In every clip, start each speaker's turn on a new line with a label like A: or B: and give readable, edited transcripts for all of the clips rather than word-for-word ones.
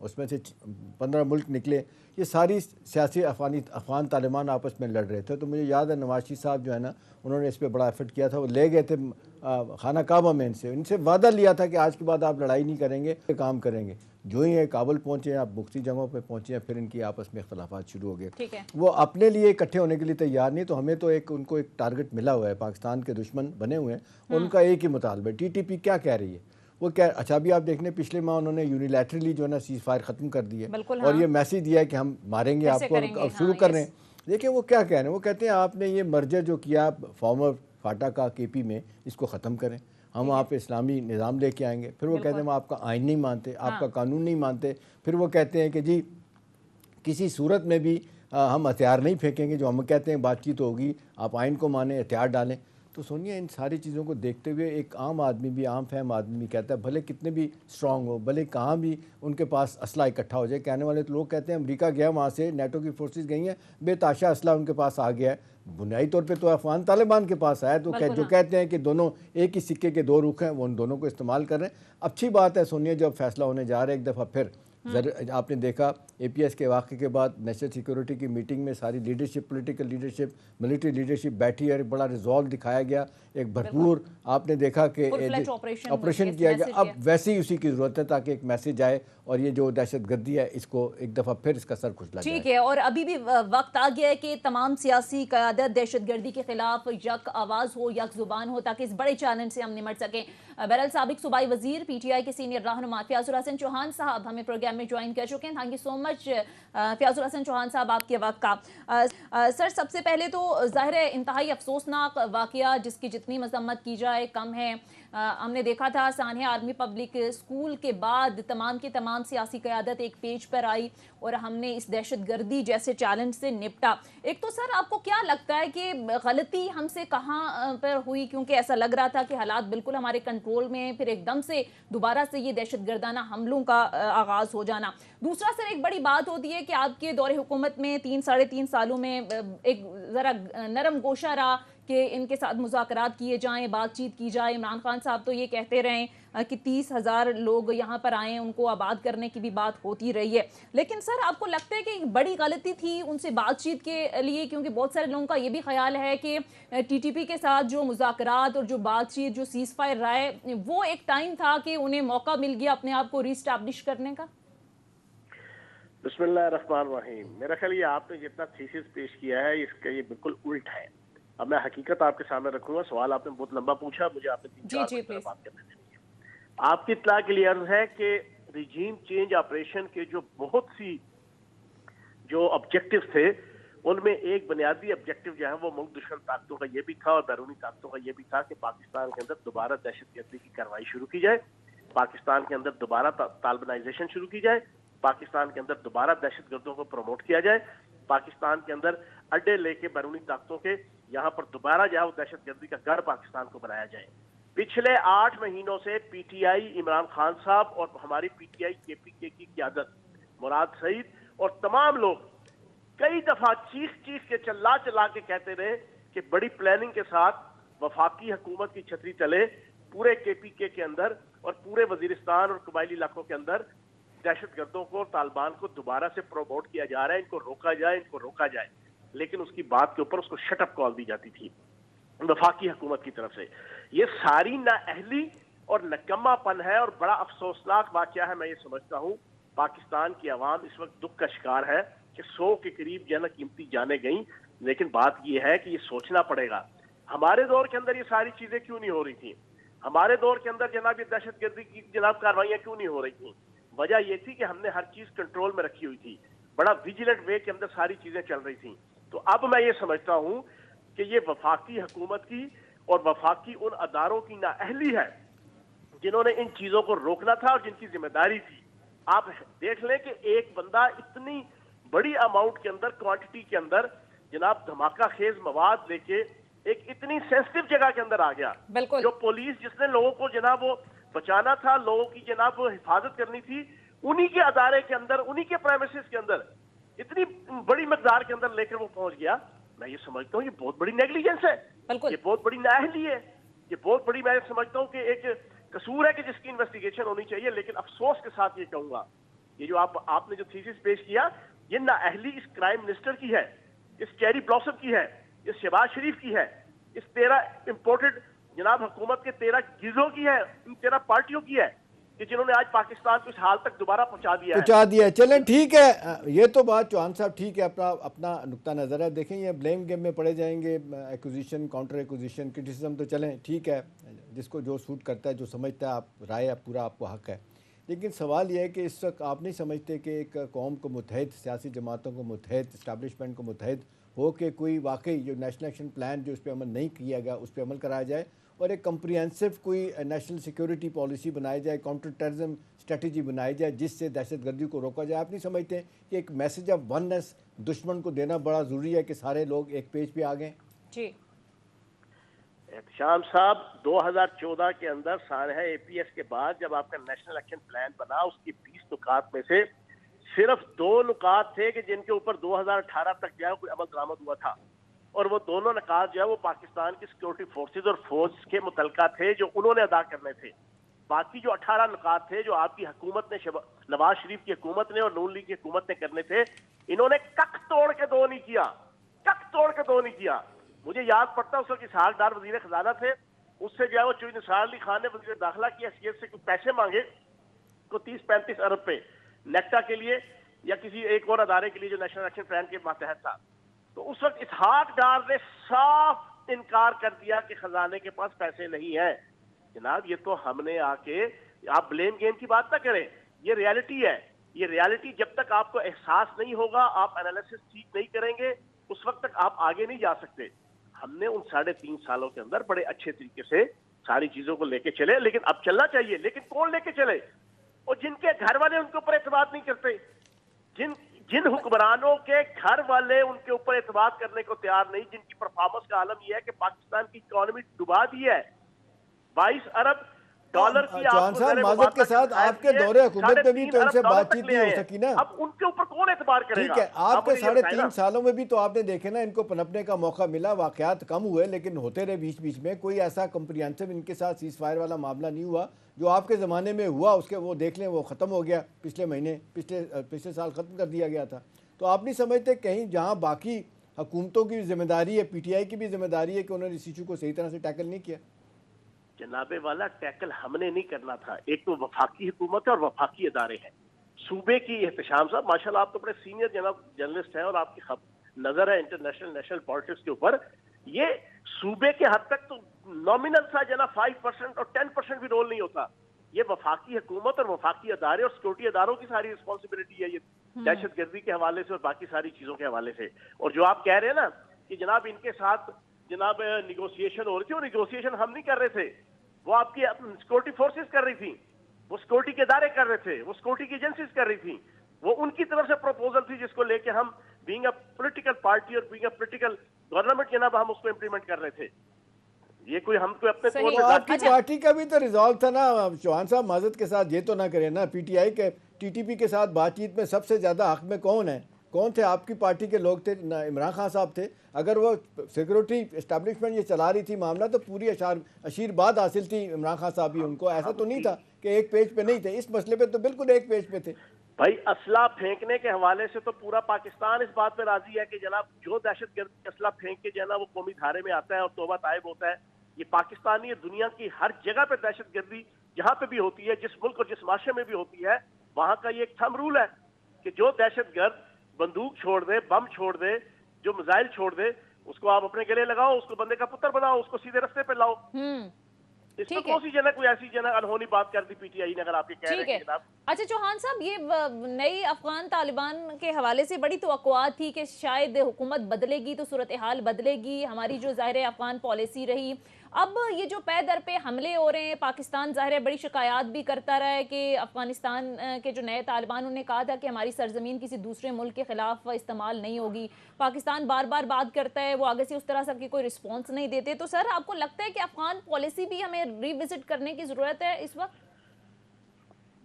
A: اس میں سے 15 ملک نکلے. یہ ساری سیاسی افغان طالبان آپس میں لڑ رہے تھے. تو مجھے یاد ہے نواز شریف صاحب جو ہے نا انہوں نے اس پہ بڑا ایفرٹ کیا تھا. وہ لے گئے تھے خانہ کعبہ میں ان سے وعدہ لیا تھا کہ آج کے بعد آپ لڑائی نہیں کریں گے, کام کریں گے. جو ہی کابل پہنچے آپ مختلف جگہوں پہ پہنچے ہیں, پھر ان کی آپس میں اختلافات شروع ہو گئے. وہ اپنے لیے اکٹھے ہونے کے لیے تیار نہیں. تو ہمیں تو ان کو ایک ٹارگٹ ملا ہوا ہے, پاکستان کے دشمن بنے ہوئے ہیں, اور ان کا ایک ہی مطالبہ ہے. ٹی ٹی پی کیا کہہ رہی ہے, وہ کیا اچھا بھی آپ دیکھنے پچھلے ماہ انہوں نے یونیلیٹرلی جو ہے نا سیز فائر ختم کر دی ہے, اور یہ میسیج دیا ہے کہ ہم ماریں گے آپ کو, اور شروع کر رہے ہیں. دیکھیں وہ کیا کہہ رہے ہیں, وہ کہتے ہیں آپ نے یہ مرجر جو کیا فارمر فاٹا کا کے پی میں, اس کو ختم کریں, ہم آپ اسلامی نظام لے کے آئیں گے. پھر وہ کہتے ہیں ہم آپ کا آئین نہیں مانتے, آپ کا قانون نہیں مانتے. پھر وہ کہتے ہیں کہ جی کسی صورت میں بھی ہم ہتھیار نہیں پھینکیں گے, جو ہم کہتے ہیں بات چیت ہوگی, آپ آئین کو مانیں, ہتھیار ڈالیں. تو سونیا ان ساری چیزوں کو دیکھتے ہوئے ایک عام آدمی بھی, عام فہم آدمی بھی کہتا ہے بھلے کتنے بھی اسٹرانگ ہو, بھلے کہاں بھی ان کے پاس اسلحہ اکٹھا ہو جائے. کہنے والے تو لوگ کہتے ہیں امریکہ گیا, وہاں سے نیٹو کی فورسز گئی ہیں, بے تاشا اسلحہ ان کے پاس آ گیا ہے. بنیادی طور پہ تو افغان طالبان کے پاس آیا, تو جو کہتے ہیں کہ دونوں ایک ہی سکے کے دو رخ ہیں, وہ ان دونوں کو استعمال کر رہے ہیں. اچھی بات ہے سونیا جب فیصلہ ہونے جا رہا ہے ایک دفعہ پھر. آپ نے دیکھا اے پی ایس کے واقعے کے بعد نیشنل سیکورٹی کی میٹنگ میں ساری leadership, political leadership, military leadership بیٹھی ہے, بڑا ریزالو دکھایا گیا, ایک بھرپور آپ نے دیکھا کہ آپریشن کیا گیا. اب ویسے ہی اسی کی ضرورت ہے تاکہ ایک میسیج آئے, اور یہ جو دہشت گردی ہے اس کو ایک دفعہ پھر اس کا سر کھجلا جائے.
B: ٹھیک ہے, اور ابھی بھی وقت آ گیا ہے کہ تمام سیاسی قیادت دہشت گردی کے خلاف یک آواز ہو, یک زبان ہو, تاکہ اس بڑے چیلنج سے ہم نمٹ سکیں. بہرحال سابق صوبائی وزیر پی ٹی آئی کے سینئر رہنما فیاض الحسن چوہان صاحب ہمیں پروگرام میں جوائن کر چکے ہیں. تھینک یو سو مچ فیاض الحسن چوہان صاحب آپ کے وقت کا. سر سب سے پہلے تو ظاہر ہے انتہائی افسوسناک واقعہ جس کی جتنی مذمت کی جائے کم ہے. ہم نے دیکھا تھا سانحہ آرمی پبلک اسکول کے بعد تمام کی تمام سیاسی قیادت ایک پیج پر آئی اور ہم نے اس دہشت گردی جیسے چیلنج سے نپٹا. ایک تو سر آپ کو کیا لگتا ہے کہ غلطی ہم سے کہاں پر ہوئی, کیونکہ ایسا لگ رہا تھا کہ حالات بالکل ہمارے کنٹرول میں ہیں, پھر ایک دم سے دوبارہ سے یہ دہشت گردانہ حملوں کا آغاز ہو جانا. دوسرا سر ایک بڑی بات ہوتی ہے کہ آپ کے دور حکومت میں 3-3.5 سالوں میں ایک ذرا نرم گوشہ رہا کہ ان کے ساتھ مذاکرات کیے جائیں, بات چیت کی جائے. عمران خان صاحب تو یہ کہتے رہے کہ 30,000 لوگ یہاں پر آئیں, ان کو آباد کرنے کی بھی بات ہوتی رہی ہے. لیکن سر آپ کو لگتا ہے کہ ایک بڑی غلطی تھی ان سے بات چیت کے لیے, کیونکہ بہت سارے لوگوں کا یہ بھی خیال ہے کہ ٹی ٹی پی کے ساتھ جو مذاکرات اور جو بات چیت, جو سیز فائر رائے, وہ ایک ٹائم تھا کہ انہیں موقع مل گیا اپنے آپ کو ری اسٹیبلش کرنے کا.
C: بسم اللہ الرحمن الرحیم. میرا خیال یہ آپ نے جتنا تھیسس پیش کیا ہے اس کا یہ بالکل الٹ ہے. اب میں حقیقت آپ کے سامنے رکھوں گا. سوال آپ نے بہت لمبا پوچھا, مجھے آپ نے 3-4 منٹ بات کرنے دینی ہے. آپ کی اطلاع کے لیے عرض ہے کہ ریجیم چینج آپریشن کے جو بہت سی جو آبجیکٹو تھے ان میں ایک بنیادی آبجیکٹو جو ہے وہ ملک دشمن طاقتوں کا یہ بھی تھا اور بیرونی طاقتوں کا یہ بھی تھا کہ پاکستان کے اندر دوبارہ دہشت گردی کی کارروائی شروع کی جائے, پاکستان کے اندر دوبارہ طالبانائزیشن شروع کی جائے, پاکستان کے اندر دوبارہ دہشت گردوں کو پروموٹ کیا جائے, پاکستان کے اندر اڈے لے کے بیرونی طاقتوں کے یہاں پر دوبارہ جو ہے وہ دہشت گردی کا گڑھ پاکستان کو بنایا جائے. پچھلے 8 مہینوں سے P T I Imran Khan صاحب اور ہماری پی ٹی آئی کے پی کے کی قیادت مراد سعید اور تمام لوگ کئی دفعہ چیخ کے چلا کے کہتے رہے کہ بڑی پلاننگ کے ساتھ وفاقی حکومت کی چھتری تلے پورے کے پی کے اندر اور پورے وزیرستان اور قبائلی علاقوں کے اندر دہشت گردوں کو, طالبان کو دوبارہ سے پروموٹ کیا جا رہا ہے, ان کو روکا جائے. لیکن اس کی بات کے اوپر اس کو شٹ اپ کال دی جاتی تھی وفاقی حکومت کی طرف سے. یہ ساری نااہلی اور نکما پن ہے اور بڑا افسوسناک واقعہ ہے. میں یہ سمجھتا ہوں پاکستان کی عوام اس وقت دکھ کا شکار ہے کہ 100 کے قریب جو ہے قیمتی جانیں گئیں. لیکن بات یہ ہے کہ یہ سوچنا پڑے گا ہمارے دور کے اندر یہ ساری چیزیں کیوں نہیں ہو رہی تھیں, ہمارے دور کے اندر جناب یہ دہشت گردی کی جناب کاروائیاں کیوں نہیں ہو رہی تھیں. وجہ یہ تھی کہ ہم نے ہر چیز کنٹرول میں رکھی ہوئی تھی, بڑا ویجیلنٹ وے کے اندر ساری چیزیں چل رہی تھیں. تو اب میں یہ سمجھتا ہوں کہ یہ وفاقی حکومت کی اور وفاقی ان اداروں کی نااہلی ہے جنہوں نے ان چیزوں کو روکنا تھا اور جن کی ذمہ داری تھی. آپ دیکھ لیں کہ ایک بندہ اتنی بڑی اماؤنٹ کے اندر, کوانٹٹی کے اندر جناب دھماکہ خیز مواد لے کے ایک اتنی سینسٹیو جگہ کے اندر آ گیا. جو پولیس جس نے لوگوں کو جناب وہ بچانا تھا, لوگوں کی جناب حفاظت کرنی تھی, انہی کے ادارے کے اندر, انہی کے پریمیسز کے اندر اتنی بڑی مقدار کے اندر لے کر وہ پہنچ گیا. میں یہ سمجھتا ہوں یہ بہت بڑی نیگلیجنس ہے, یہ بہت بڑی نااہلی ہے, یہ بہت بڑی, میں سمجھتا ہوں کہ ایک قصور ہے کہ جس کی انویسٹیگیشن ہونی چاہیے. لیکن افسوس کے ساتھ یہ کہوں گا یہ جو آپ نے جو تھیسس پیش کیا یہ نااہلی اس کرائم منسٹر کی ہے, اس چیری بلاسم کی ہے, اس شہباز شریف کی ہے, اس 13 امپورٹڈ جناب حکومت کے 13 گیزوں کی ہے, ان 13 پارٹیوں کی ہے کہ جنہوں نے آج پاکستان کو اس حال تک دوبارہ پہنچا دیا ہے.
A: چلیں ٹھیک ہے, یہ تو بات چوہان صاحب ٹھیک ہے, اپنا نقطہ نظر ہے. دیکھیں یہ بلیم گیم میں پڑے جائیں گے, ایکوزیشن, کاؤنٹر ایکوزیشن, کرٹیسزم تو چلیں ٹھیک ہے, جس کو جو سوٹ کرتا ہے, جو سمجھتا ہے, آپ رائے پورا آپ کو حق ہے. لیکن سوال یہ ہے کہ اس وقت آپ نہیں سمجھتے کہ ایک قوم کو متحد, سیاسی جماعتوں کو متحد, اسٹیبلشمنٹ کو متحد ہو کے کوئی واقعی جو نیشنل ایکشن پلان جو اس پہ عمل نہیں کیا گیا اس پہ عمل کرایا جائے, اور ایک کمپریہنسو کوئی نیشنل سیکیورٹی پالیسی بنائی جائے, کاؤنٹر ٹیررزم اسٹریٹجی بنائی جائے جس سے دہشت گردی کو روکا جائے؟ آپ نہیں سمجھتے کہ ایک میسج آف وننس دشمن کو دینا بڑا ضروری ہے کہ سارے لوگ ایک پیج پہ آ گئیں؟
B: جی
C: احتشام صاحب, 2014 کے اندر سانحہ اے پی ایس کے بعد جب آپ کا نیشنل ایکشن پلان بنا, اس کی 20 نکات میں سے صرف 2 نکات تھے کہ جن کے اوپر 2018 تک جو ہے کوئی عمل درآمد ہوا تھا, اور وہ دونوں نکات جو ہے وہ پاکستان کی سیکورٹی فورسز اور فوج کے متعلقہ تھے جو انہوں نے ادا کرنے تھے. باقی جو 18 نکات تھے جو آپ کی حکومت نے, نواز شریف کی حکومت نے اور نون لیگ کی حکومت نے کرنے تھے, انہوں نے کک توڑ کے دو نہیں کیا, کک توڑ کے دو نہیں کیا. مجھے یاد پڑتا اس وقت اسحاق ڈار وزیر خزانہ تھے, اس سے جو ہے وہ چوہی نثار علی خان نے وزیر داخلہ کی حیثیت سے کچھ پیسے مانگے کو 30-35 ارب پہ نیکٹا کے لیے یا کسی ایک اور ادارے کے لیے جو نیشنل ایکشن پلان کے ماتحت تھا. تو اس وقت اسحاق ڈار نے صاف انکار کر دیا کہ خزانے کے پاس پیسے نہیں ہیں. جناب یہ تو ہم نے آ کے, آپ بلیم گیم کی بات نہ کریں, یہ ریالٹی ہے. یہ ریالٹی جب تک آپ کو احساس نہیں ہوگا, آپ انالیسس ٹھیک نہیں کریں گے, اس وقت تک آپ آگے نہیں جا سکتے. ہم نے ان 3.5 سالوں کے اندر بڑے اچھے طریقے سے ساری چیزوں کو لے کے چلے, لیکن اب چلنا چاہیے. لیکن کون لے کے چلے؟ اور جن کے گھر والے ان کے اوپر اعتماد نہیں کرتے, جن حکمرانوں کے گھر والے ان کے اوپر اعتماد کرنے کو تیار نہیں, جن کی پرفارمنس کا عالم یہ ہے کہ پاکستان کی اکانومی ڈبا دی ہے, 22 ارب ڈالر کی
A: چوہان صاحب معذرت کے ساتھ آپ کے دور حکومت میں بھی تو ان سے بات چیت نہیں ہو سکی نا.
C: اب ان کے اوپر کون اعتبار کرے گا؟
A: ٹھیک ہے, آپ کے 3.5 سالوں میں بھی تو آپ نے دیکھے نا, ان کو پنپنے کا موقع ملا, واقعات کم ہوئے لیکن ہوتے رہے بیچ بیچ میں. کوئی ایسا کمپریہنسو ان کے ساتھ سیز فائر والا معاملہ نہیں ہوا جو آپ کے زمانے میں ہوا. اس کے وہ دیکھ لیں, وہ ختم ہو گیا پچھلے مہینے, پچھلے سال ختم کر دیا گیا تھا. تو آپ نہیں سمجھتے کہیں جہاں باقی حکومتوں کی ذمہ داری ہے, پی ٹی آئی کی بھی ذمہ داری ہے کہ انہوں نے اس ایشو کو صحیح طرح سے ٹیکل نہیں کیا؟
C: جناب والا, ٹیکل ہم نے نہیں کرنا تھا. ایک تو وفاقی حکومت ہے اور وفاقی ادارے ہیں صوبے کی. احتشام صاحب ماشاء اللہ آپ تو بڑے سینئر جناب جرنلسٹ ہیں اور آپ کی نظر ہے انٹرنیشنل نیشنل پالیٹکس کے اوپر. یہ صوبے کے حد تک تو نامنل سا جناب 5% اور 10% بھی رول نہیں ہوتا. یہ وفاقی حکومت اور وفاقی ادارے اور سیکورٹی اداروں کی ساری رسپانسبلٹی ہے, یہ دہشت گردی کے حوالے سے اور باقی ساری چیزوں کے حوالے سے. اور جو آپ کہہ رہے ہیں نا کہ جناب ان کے ساتھ جناب نیگوسیشن ہو رہی تھی, وہ نیگوسیشن ہم نہیں کر رہے تھے, وہ آپ کی سیکورٹی فورسز کر رہی تھیں, وہ سیکورٹی کے ادارے کر رہے تھے, وہ سیکورٹی کی ایجنسیز کر رہی تھیں. وہ ان کی طرف سے پروپوزل تھی جس کو لے کے ہم بینگ اے پولیٹیکل پارٹی اور بینگ اے پولیٹیکل گورنمنٹ جناب ہم اس کو امپلیمنٹ کر رہے تھے. یہ کوئی ہم کو اپنے طور
A: پر آپ کی پارٹی کا بھی تو ریزالو تھا نا چوہان صاحب, معذرت کے ساتھ یہ تو نہ کریں نا. پی ٹی آئی کے ٹی ٹی پی کے ساتھ بات چیت میں سب سے زیادہ حق میں کون ہے, کون تھے؟ آپ کی پارٹی کے لوگ تھے, عمران خان صاحب تھے. اگر وہ سیکورٹی اسٹیبلشمنٹ یہ چلا رہی تھی معاملہ تو پوری اشیرباد حاصل تھی عمران خان صاحب بھی ان کو. ایسا تو نہیں تھا کہ ایک پیج پہ نہیں تھے, اس مسئلے پہ تو بالکل ایک پیج پہ تھے.
C: بھائی اسلحہ پھینکنے کے حوالے سے تو پورا پاکستان اس بات پہ راضی ہے کہ جناب جو دہشت گرد اسلحہ پھینک کے جو ہے نا وہ قومی دھارے میں آتا ہے اور توبہ طائب ہوتا ہے. یہ پاکستانی دنیا کی ہر جگہ پہ دہشت گردی جہاں پہ بھی ہوتی ہے, جس ملک اور جس معاشرے میں بھی ہوتی ہے, وہاں کا یہ ایک تھم رول ہے کہ جو دہشت گرد بندوق چھوڑ دے, بم چھوڑ دے, جو میزائل چھوڑ دے, اس کو آپ اپنے گلے لگاؤ, اس کو بندے کا پتر بناؤ, اس کو سیدھے رستے پہ لاؤ. اس میں کون سی جنہ کوئی ایسی جنہ انہونی بات کر دی پی ٹی آئی نے, اگر آپ یہ کہہ رہے ہیں جناب.
B: اچھا چوہان صاحب, یہ نئی افغان طالبان کے حوالے سے بڑی توقعات تھی کہ شاید حکومت بدلے گی تو صورتحال بدلے گی, ہماری جو ظاہر افغان پالیسی رہی. اب یہ جو پے در پہ حملے ہو رہے ہیں, پاکستان ظاہر بڑی شکایات بھی کرتا رہا ہے کہ افغانستان کے جو نئے طالبان انہوں نے کہا تھا کہ ہماری سرزمین کسی دوسرے ملک کے خلاف استعمال نہیں ہوگی. پاکستان بار بار بات کرتا ہے, وہ آگے سے اس طرح سے کوئی رسپانس نہیں دیتے. تو سر آپ کو لگتا ہے کہ افغان پالیسی بھی ہمیں ری وزٹ کرنے کی ضرورت ہے اس وقت؟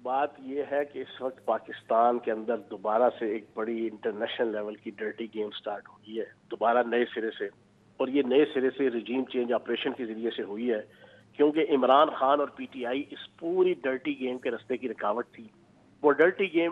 C: بات یہ ہے کہ اس وقت پاکستان کے اندر دوبارہ سے ایک بڑی انٹرنیشنل لیول کی ڈرٹی گیم سٹارٹ ہوئی ہے, دوبارہ نئے سرے سے. اور یہ نئے سرے سے ریجیم چینج آپریشن کے ذریعے سے ہوئی ہے, کیونکہ عمران خان اور پی ٹی آئی اس پوری ڈرٹی گیم کے رستے کی رکاوٹ تھی. وہ ڈرٹی گیم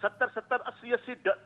C: 70, 80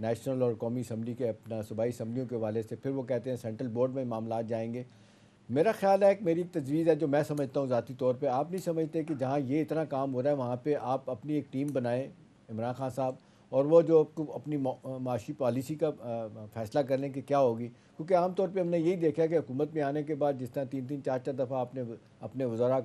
A: نیشنل اور قومی اسمبلی کے اپنا صوبائی اسمبلیوں کے حوالے سے، پھر وہ کہتے ہیں سینٹرل بورڈ میں معاملات جائیں گے. میرا خیال ہے کہ میری ایک تجویز ہے جو میں سمجھتا ہوں ذاتی طور پہ، آپ نہیں سمجھتے کہ جہاں یہ اتنا کام ہو رہا ہے وہاں پہ آپ اپنی ایک ٹیم بنائیں عمران خان صاحب، اور وہ جو اپنی معاشی پالیسی کا فیصلہ کر لیں کہ کیا ہوگی. کیونکہ عام طور پہ ہم نے یہی دیکھا کہ حکومت میں آنے کے بعد جس طرح 3 4 دفعہ آپ نے اپنے وزراء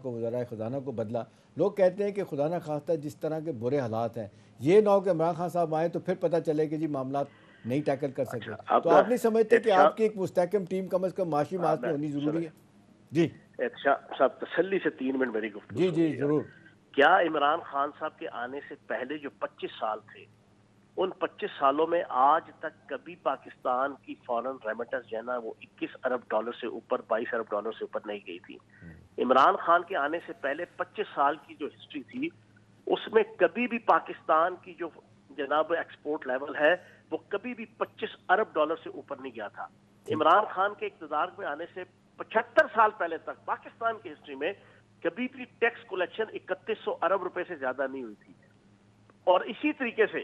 A: خزانہ کو بدلا، لوگ کہتے ہیں کہ خدا نہ خواستہ جس طرح کے برے حالات ہیں، یہ نہ ہو کہ عمران خان صاحب آئیں تو پھر پتہ چلے کہ جی معاملات نہیں ٹیکل کر سکے. تو آپ نہیں سمجھتے کہ آپ کی ایک مستحکم ٹیم کم از کم معاشی محاذ پہ ہونی ضروری ہے؟ جی
C: صاحب تسلی سے 3 منٹ میری گفتگو.
A: جی ضرور.
C: کیا عمران خان صاحب کے آنے سے پہلے جو 25 سال تھے، ان 25 سالوں میں آج تک کبھی پاکستان کی فارن ریمیٹنس جو ہے نا وہ 21 ارب ڈالر سے اوپر، 22 ارب ڈالر سے اوپر نہیں گئی تھی. عمران خان کے آنے سے پہلے 25 سال کی جو ہسٹری تھی اس میں کبھی بھی پاکستان کی جو جناب ایکسپورٹ لیول ہے وہ کبھی بھی 25 ارب ڈالر سے اوپر نہیں گیا تھا. عمران خان کے اقتدار میں آنے سے 75 سال پہلے تک پاکستان کی ہسٹری میں کبھی بھی ٹیکس کلیکشن 3100 ارب روپے سے زیادہ نہیں ہوئی تھی. اور اسی طریقے سے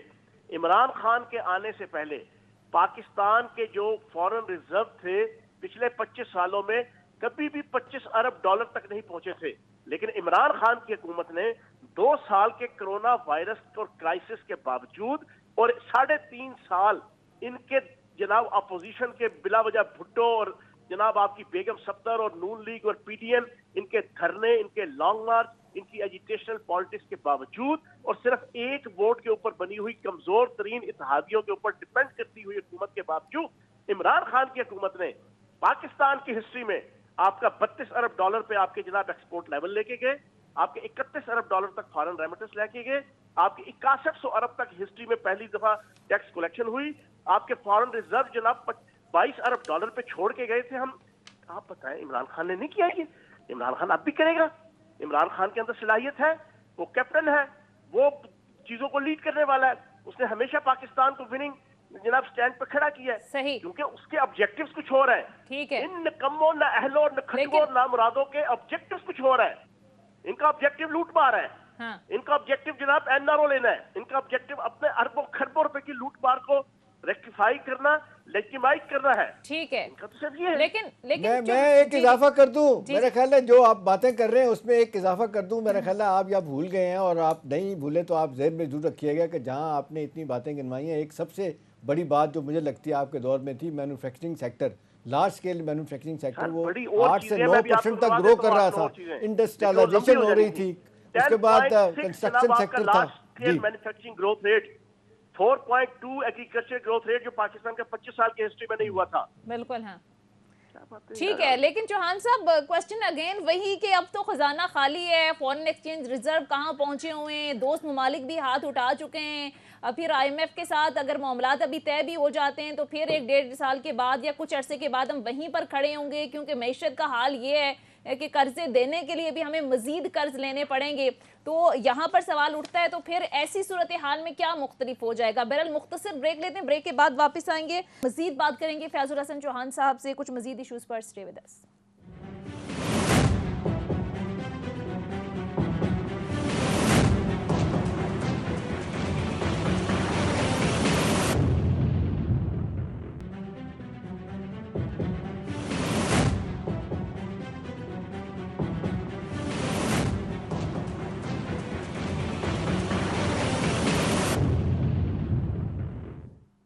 C: عمران خان کے آنے سے پہلے پاکستان کے جو فارن ریزرو تھے پچھلے 25 سالوں میں کبھی بھی 25 ارب ڈالر تک نہیں پہنچے تھے. لیکن عمران خان کی حکومت نے 2 سال کے کرونا وائرس اور کرائسس کے باوجود اور 3.5 سال ان کے جناب اپوزیشن کے بلا وجہ بھٹو اور جناب آپ کی بیگم صفدر اور نون لیگ اور پی ٹی ایم، ان کے دھرنے، ان کے لانگ مارچ، ان کی ایجیٹیشنل پالیٹکس کے باوجود اور صرف 1 ووٹ کے اوپر بنی ہوئی کمزور ترین اتحادیوں کے اوپر ڈیپینڈ کرتی ہوئی حکومت کے باوجود عمران خان کی حکومت نے پاکستان کی ہسٹری میں آپ کا 32 ارب ڈالر پہ آپ کے جناب ایکسپورٹ لیول لے کے گئے، آپ کے 31 ارب ڈالر تک فارن ریمیٹنس لے کے گئے، آپ کے 6100 ارب تک ہسٹری میں پہلی دفعہ ٹیکس کلیکشن ہوئی، آپ کے فارن ریزرو جناب 22 ارب ڈالر پہ چھوڑ کے گئے تھے ہم. آپ بتائیں عمران خان نے نہیں کیا یہ؟ عمران خان اب بھی کرے گا. عمران خان کے اندر صلاحیت ہے، وہ کیپٹن ہے، وہ چیزوں کو لیڈ کرنے والا ہے. اس نے ہمیشہ پاکستان کو وننگ جناب سٹینڈ پہ کھڑا کیا ہے.
B: صحیح.
C: کیونکہ اس کے آبجیکٹیوز کچھ اور ہیں.
B: ٹھیک ہے.
C: ان نکموں نہ اہلوں نہ کھٹکوں نہ مرادوں کے آبجیکٹیوز کچھ اور ہیں. ان کا آبجیکٹیو لوٹ مار ہے. ان کا آبجیکٹیو جناب این آر او لینا ہے. ان کا آبجیکٹیو اپنے اربوں کھربوں روپے کی لوٹ مار کو ریکٹیفائی کرنا، لیجیٹیمائز کرنا ہے.
B: ٹھیک ہے.
C: ان کا تو صرف یہ ہے.
B: لیکن
A: میں ایک اضافہ کر دوں. میرا خیال ہے جو آپ باتیں کر رہے ہیں اس میں ایک اضافہ کر دوں. میرا خیال ہے آپ یا بھول گئے ہیں، اور آپ نہیں بھولے تو آپ ذہن میں ضرور رکھیے گا کہ جہاں آپ نے اتنی باتیں گنوائی ہیں، ایک سب سے بڑی بات جو مجھے لگتی ہے آپ کے دور میں تھی، manufacturing sector, large scale manufacturing sector وہ 8 سے 9% تک گرو کر رہا تھا. انڈسٹریلائزیشن ہو رہی تھی، اس کے بعد کنسٹرکشن سیکٹر تھا. جی
C: manufacturing growth rate 4.2 agriculture growth rate جو پاکستان کے 25 سال کی ہسٹری میں نہیں ہوا تھا.
B: بالکل ہاں. ٹھیک ہے. لیکن چوہان صاحب کوشچن اگین وہی کہ اب تو خزانہ خالی ہے، فورن ایکسچینج ریزرو کہاں پہنچے ہوئے ہیں، دوست ممالک بھی ہاتھ اٹھا چکے ہیں. پھر آئی ایم ایف کے ساتھ اگر معاملات ابھی طے بھی ہو جاتے ہیں تو پھر 1-1.5 سال کے بعد یا کچھ عرصے کے بعد ہم وہیں پر کھڑے ہوں گے، کیونکہ معیشت کا حال یہ ہے کہ قرضے دینے کے لیے بھی ہمیں مزید قرض لینے پڑیں گے. تو یہاں پر سوال اٹھتا ہے تو پھر ایسی صورتحال میں کیا مختلف ہو جائے گا. بہرحال مختصر بریک لیتے ہیں، بریک کے بعد واپس آئیں گے، مزید بات کریں گے فیاض الحسن چوہان صاحب سے کچھ مزید ایشوز پر. Stay with us.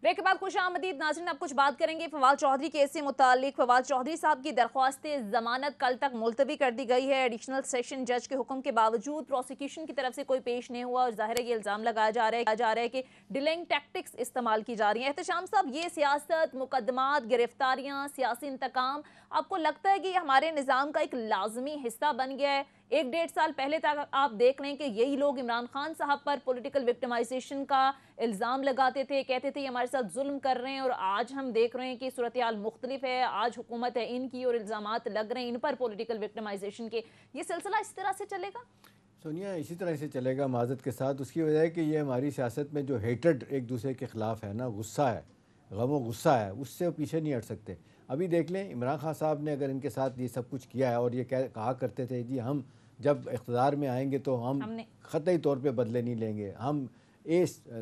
B: بریک کے بعد خوش آمدید ناظرین. اب کچھ بات کریں گے فواد چودھری کیس سے متعلق. فواد چودھری صاحب کی درخواست ضمانت کل تک ملتوی کر دی گئی ہے. ایڈیشنل سیشن جج کے حکم کے باوجود پروسیکیوشن کی طرف سے کوئی پیش نہیں ہوا، اور ظاہر ہے یہ الزام لگایا جا رہا ہے کہ ڈیلنگ ٹیکٹکس استعمال کی جا رہی ہیں. احتشام صاحب، یہ سیاست، مقدمات، گرفتاریاں، سیاسی انتقام، آپ کو لگتا ہے کہ یہ ہمارے نظام کا ایک لازمی حصہ بن گیا ہے؟ 1-1.5 سال پہلے تک آپ دیکھ لیں کہ یہی لوگ عمران خان صاحب پر پولیٹیکل وکٹمائزیشن کا الزام لگاتے تھے، کہتے تھے یہ ہمارے ساتھ ظلم کر رہے ہیں، اور آج ہم دیکھ رہے ہیں کہ صورتحال مختلف ہے. آج حکومت ہے ان کی اور الزامات لگ رہے ہیں ان پر پولیٹیکل وکٹمائزیشن کے. یہ سلسلہ اس طرح سے چلے گا؟
A: سونیا، اسی طرح سے چلے گا معذرت کے ساتھ. اس کی وجہ ہے کہ یہ ہماری سیاست میں جو ہیٹرڈ ایک دوسرے کے خلاف ہے نا، غصہ ہے، غم و غصہ ہے، اس سے وہ پیچھے نہیں ہٹ سکتے. ابھی دیکھ لیں عمران خان صاحب نے اگر ان کے ساتھ یہ سب کچھ کیا ہے اور یہ کہا کرتے تھے جی ہم جب اقتدار میں آئیں گے تو ہم قطعی طور پہ بدلے نہیں لیں گے، ہم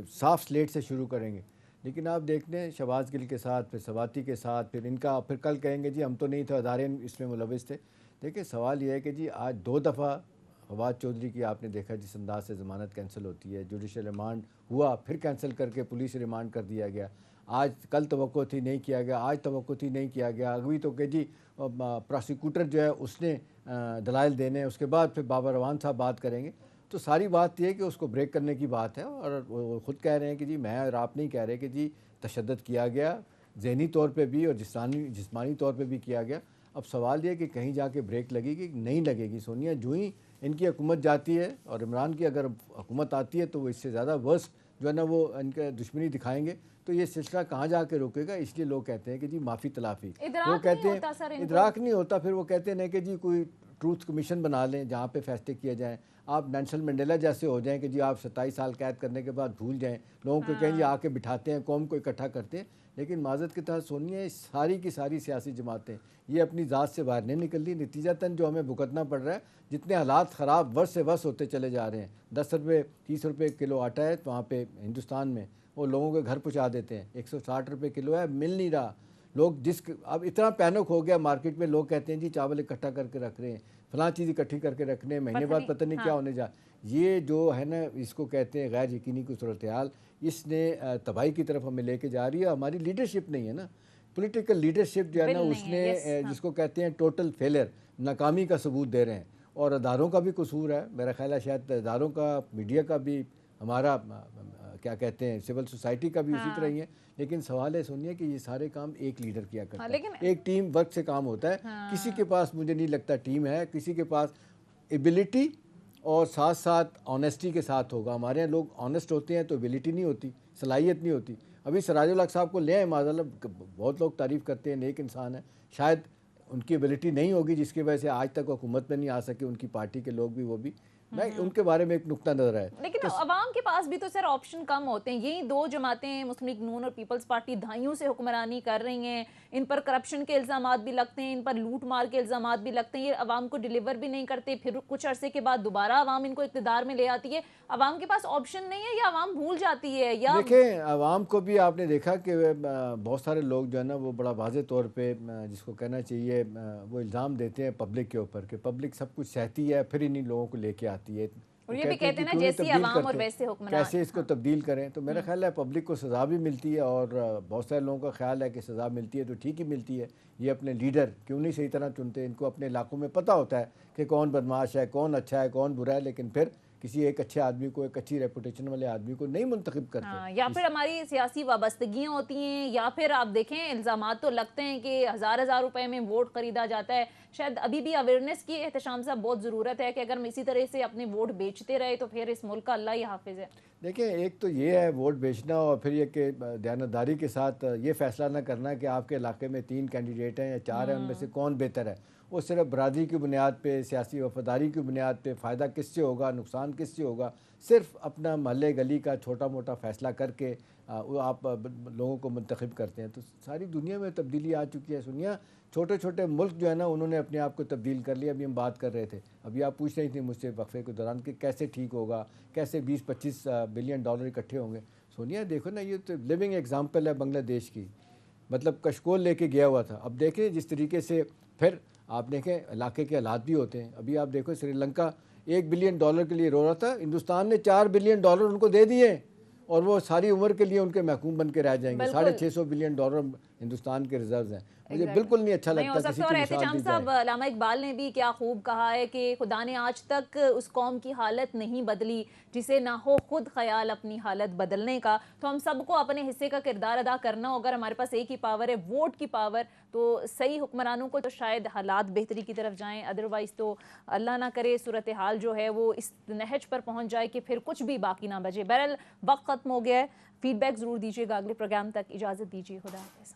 A: صاف سلیٹ سے شروع کریں گے. لیکن آپ دیکھ لیں شہباز گل کے ساتھ، پھر سواتی کے ساتھ، پھر ان کا، پھر کل کہیں گے جی ہم تو نہیں تھے، ادارے اس میں ملوث تھے۔ دیکھیں سوال یہ ہے کہ جی آج 2 دفعہ فواد چودھری کی آپ نے دیکھا جس انداز سے ضمانت کینسل ہوتی ہے، جوڈیشل ریمانڈ ہوا پھر کینسل کر کے پولیس ریمانڈ کر دیا گیا، آج کل توقع تھی نہیں کیا گیا، آج توقع تھی نہیں کیا گیا، اگوی تو کہ جی پراسیکیوٹر جو ہے اس نے دلائل دینے، اس کے بعد پھر بابر روان صاحب بات کریں گے۔ تو ساری بات یہ ہے کہ اس کو بریک کرنے کی بات ہے، اور وہ خود کہہ رہے ہیں کہ جی میں اور آپ نہیں کہہ رہے کہ جی تشدد کیا گیا، ذہنی طور پہ بھی اور جسمانی طور پہ بھی کیا گیا۔ اب سوال یہ کہ کہیں جا کے بریک لگے گی، نہیں لگے گی سونیا، جو ہی ان کی حکومت جاتی ہے اور عمران کی اگر حکومت آتی ہے تو وہ اس سے زیادہ ورسٹ جو ہے نا وہ ان کے دشمنی دکھائیں گے، تو یہ سلسلہ کہاں جا کے رکے گا؟ اس لیے لوگ کہتے ہیں کہ جی معافی تلافی، وہ کہتے ہیں ادراک نہیں ہوتا، پھر وہ کہتے ہیں کہ جی کوئی ٹروتھ کمیشن بنا لیں جہاں پہ فیصلے کیے جائیں، آپ نیلسن منڈیلا جیسے ہو جائیں کہ جی آپ 27 سال قید کرنے کے بعد بھول جائیں، لوگوں کو کہیں جی آ کے بٹھاتے ہیں، قوم کو اکٹھا کرتے ہیں۔ لیکن معذرت کے تحت سونیا ساری کی ساری سیاسی جماعتیں یہ اپنی ذات سے باہر نہیں نکل رہی، نتیجتاً جو ہمیں بھگتنا پڑ رہا ہے، جتنے حالات خراب ورس سے ورس ہوتے چلے جا رہے ہیں، 10 روپے 30 روپے کلو آٹا ہے وہاں پہ ہندوستان میں، وہ لوگوں کے گھر پہنچا دیتے ہیں، 160 روپے کلو ہے، مل نہیں رہا، لوگ اب اتنا پینک ہو گیا مارکیٹ میں، لوگ کہتے ہیں جی چاول اکٹھا کر کے رکھ رہے ہیں، فلاں چیز اکٹھی کر کے رکھنے، مہینے بعد پتہ نہیں کیا ہونے جا، یہ جو ہے نا اس کو کہتے ہیں غیر یقینی کی صورتحال، اس نے تباہی کی طرف ہمیں لے کے جا رہی ہے۔ ہماری لیڈرشپ نہیں ہے نا، پولیٹیکل لیڈرشپ جو ہے نا اس نے جس کو کہتے ہیں ٹوٹل فیلر، ناکامی کا ثبوت دے رہے ہیں، اور اداروں کا بھی قصور ہے، میرا خیال ہے شاید اداروں کا، میڈیا کا بھی، ہمارا کیا کہتے ہیں سول سوسائٹی کا بھی اسی طرح ہی ہے۔ لیکن سوال ہے سنیے کہ یہ سارے کام ایک لیڈر کیا کرتا ہے، ایک ٹیم ورک سے کام ہوتا ہے، کسی کے پاس مجھے نہیں لگتا ٹیم ہے، کسی کے پاس ایبلٹی اور ساتھ ساتھ آنیسٹی کے ساتھ ہوگا۔ ہمارے یہاں لوگ آنیسٹ ہوتے ہیں تو ایبلٹی نہیں ہوتی، صلاحیت نہیں ہوتی۔ ابھی سراج الحق صاحب کو لے آئے معذاللہ، بہت لوگ تعریف کرتے ہیں، نیک انسان ہے، شاید ان کی ایبلٹی نہیں ہوگی جس کی وجہ سے آج تک حکومت میں نہیں آ سکے، ان کی پارٹی کے لوگ بھی، وہ بھی، میں ان کے بارے میں ایک نقطہ نظر ہے۔
B: لیکن عوام کے پاس بھی تو سر آپشن کم ہوتے ہیں، یہی 2 جماعتیں مسلم لیگ نون اور پیپلز پارٹی دہائیوں سے حکمرانی کر رہی ہیں، ان پر کرپشن کے الزامات بھی لگتے ہیں، ان پر لوٹ مار کے الزامات بھی لگتے ہیں، یہ عوام کو ڈیلیور بھی نہیں کرتے، پھر کچھ عرصے کے بعد دوبارہ عوام ان کو اقتدار میں لے آتی ہے۔ عوام کے پاس آپشن نہیں ہے یا عوام بھول جاتی ہے؟ یا
A: دیکھیں عوام کو بھی آپ نے دیکھا کہ بہت سارے لوگ جو ہے نا وہ بڑا واضح طور پہ جس کو کہنا چاہیے وہ الزام دیتے ہیں پبلک کے اوپر کہ پبلک سب کچھ سہتی ہے، پھر انہی لوگوں کو لے کے آتی ہے،
B: اور یہ بھی کہتے ہیں نا جیسی عوام اور ویسے حکمران،
A: کیسے اس کو تبدیل کریں۔ تو میرا خیال ہے پبلک کو سزا بھی ملتی ہے، اور بہت سارے لوگوں کا خیال ہے کہ سزا ملتی ہے تو ٹھیک ہی ملتی ہے، یہ اپنے لیڈر کیوں نہیں صحیح طرح چنتے، ان کو اپنے علاقوں میں پتہ ہوتا ہے کہ کون بدماش ہے، کون اچھا ہے، کون برا ہے، لیکن پھر کسی ایک اچھے آدمی کو، ایک اچھی ریپوٹیشن والے آدمی کو نہیں منتخب کرتے۔
B: یا پھر ہماری سیاسی وابستگیاں ہوتی ہیں، یا پھر آپ دیکھیں الزامات تو لگتے ہیں کہ ہزار روپے میں ووٹ خریدا جاتا ہے۔ شاید ابھی بھی اویئرنیس کی احتشام صاحب بہت ضرورت ہے کہ اگر ہم اسی طرح سے اپنے ووٹ بیچتے رہے تو پھر اس ملک کا اللہ ہی حافظ ہے۔
A: دیکھیں ایک تو یہ ہے ووٹ بیچنا، اور پھر یہ کہ دیانتداری کے ساتھ یہ فیصلہ نہ کرنا کہ آپ کے علاقے میں 3 کینڈیڈیٹ ہیں یا 4 ہیں، ان میں سے کون بہتر ہے، وہ صرف برادری کی بنیاد پہ، سیاسی وفاداری کی بنیاد پہ، فائدہ کس سے ہوگا، نقصان کس سے ہوگا، صرف اپنا محلے گلی کا چھوٹا موٹا فیصلہ کر کے وہ آپ لوگوں کو منتخب کرتے ہیں۔ تو ساری دنیا میں تبدیلی آ چکی ہے سنیا، چھوٹے چھوٹے ملک جو ہے نا انہوں نے اپنے آپ کو تبدیل کر لیا۔ ابھی ہم بات کر رہے تھے، ابھی آپ پوچھ رہی تھیں مجھ سے وقفے کے دوران کہ کیسے ٹھیک ہوگا، کیسے 20-25 بلین ڈالر اکٹھے ہوں گے۔ سونیا دیکھو نا، یہ تو لیونگ ایگزامپل ہے بنگلہ دیش کی، مطلب کشکول لے کے گیا ہوا تھا۔ اب دیکھیں جس طریقے سے پھر آپ دیکھیں علاقے کے حالات بھی ہوتے ہیں، ابھی آپ دیکھو سری لنکا 1 بلین ڈالر کے لیے رو رہا تھا، ہندوستان نے 4 بلین ڈالر ان کو دے دیے، اور وہ ساری عمر کے لیے ان کے محکوم بن کے رہ جائیں گے۔ 650 بلین ڈالر ہندوستان کے ریزروز ہیں۔ مجھے بالکل نہیں اچھا لگتا کسی کی مثال دی جائے۔
B: علامہ اقبال نے بھی کیا خوب کہا ہے کہ خدا نے آج تک اس قوم کی حالت نہیں بدلی جسے نہ ہو خود خیال اپنی حالت بدلنے کا۔ تو ہم سب کو اپنے حصے کا کردار ادا کرنا ہو، اگر ہمارے پاس ایک ہی پاور ہے ووٹ کی پاور، تو صحیح حکمرانوں کو تو شاید حالات بہتری کی طرف جائیں، ادروائز تو اللہ نہ کرے صورتحال جو ہے وہ اس نہج پر پہنچ جائے کہ پھر کچھ بھی باقی نہ بچے۔ بہرحال وقت ختم ہو گیا ہے، فیڈ بیک ضرور دیجیے گا، اگلے پروگرام تک اجازت دیجیے، خدا حافظ۔